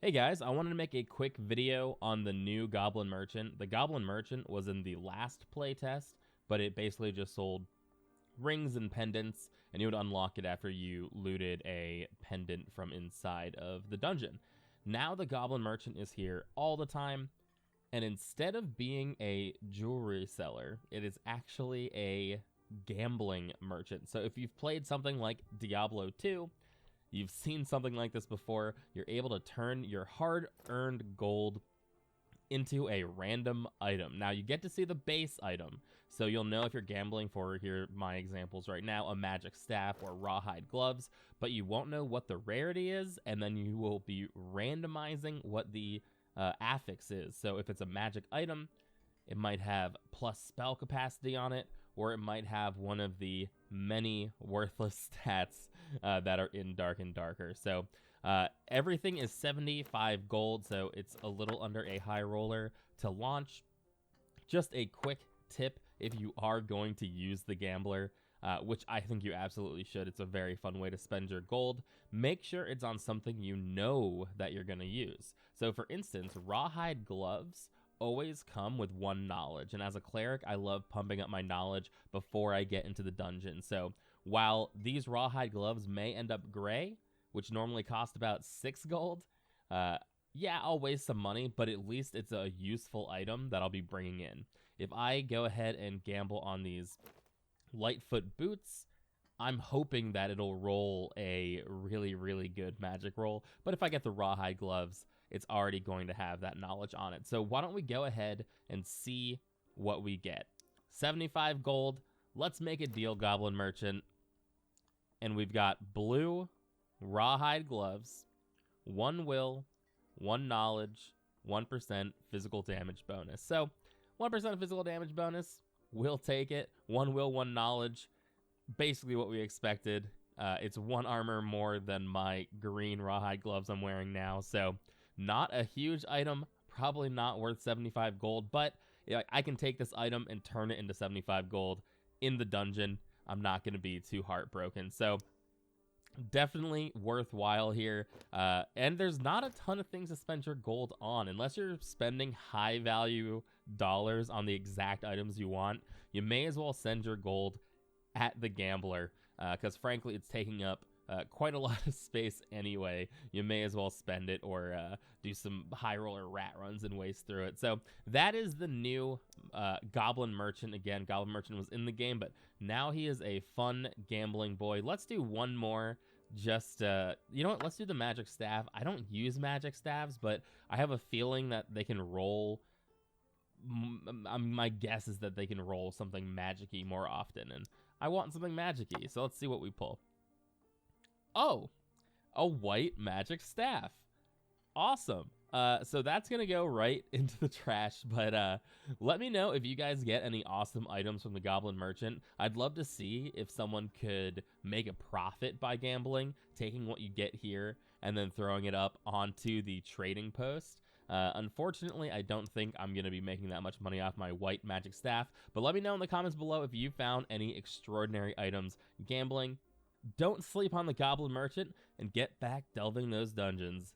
Hey guys, I wanted to make a quick video on the new Goblin Merchant. The Goblin Merchant was in the last playtest, but it basically just sold rings and pendants, and you would unlock it after you looted a pendant from inside of the dungeon. Now the Goblin Merchant is here all the time, and instead of being a jewelry seller, it is actually a gambling merchant. So if you've played something like Diablo 2, you've seen something like this before. You're able to turn your hard-earned gold into a random item. Now, you get to see the base item, so you'll know if you're gambling for, here my examples right now, a magic staff or rawhide gloves, but you won't know what the rarity is, and then you will be randomizing what the affix is. So if it's a magic item, it might have plus spell capacity on it, or it might have one of the many worthless stats that are in Dark and Darker. So everything is 75 gold, so it's a little under a high roller to launch. Just a quick tip if you are going to use the Gambler, which I think you absolutely should. It's a very fun way to spend your gold. Make sure it's on something you know that you're going to use. So for instance, rawhide gloves always come with 1 knowledge, and as a cleric I love pumping up my knowledge before I get into the dungeon. So while these rawhide gloves may end up gray, which normally cost about 6 gold, yeah, I'll waste some money, but at least it's a useful item that I'll be bringing in. If I go ahead and gamble on these Lightfoot boots, I'm hoping that it'll roll a really good magic roll, but if I get the rawhide gloves, it's already going to have that knowledge on it. So why don't we go ahead and see what we get. 75 gold. Let's make a deal, Goblin Merchant. And we've got blue rawhide gloves, 1 will, 1 knowledge, 1% physical damage bonus. So 1% physical damage bonus, we'll take it. 1 will, 1 knowledge, basically what we expected. It's 1 armor more than my green rawhide gloves I'm wearing now, so not a huge item, probably not worth 75 gold, but I can take this item and turn it into 75 gold in the dungeon. I'm not going to be too heartbroken. So definitely worthwhile here. And there's not a ton of things to spend your gold on. Unless you're spending high value dollars on the exact items you want, you may as well send your gold at the Gambler, because frankly it's taking up quite a lot of space anyway. You may as well spend it or do some high roller rat runs and waste through it. So that is the new Goblin Merchant. Again, Goblin Merchant was in the game, but now he is a fun gambling boy. Let's do one more. Just you know what, let's do the magic staff. I don't use magic staffs, but I have a feeling that they can roll. My guess is that they can roll something magic-y more often, and I want something magic-y, so let's see what we pull. Oh, a white magic staff. Awesome. So that's going to go right into the trash, but let me know if you guys get any awesome items from the Goblin Merchant. I'd love to see if someone could make a profit by gambling, taking what you get here and then throwing it up onto the trading post. Unfortunately, I don't think I'm going to be making that much money off my white magic staff, but let me know in the comments below if you found any extraordinary items gambling. Don't sleep on the Goblin Merchant, and get back delving those dungeons.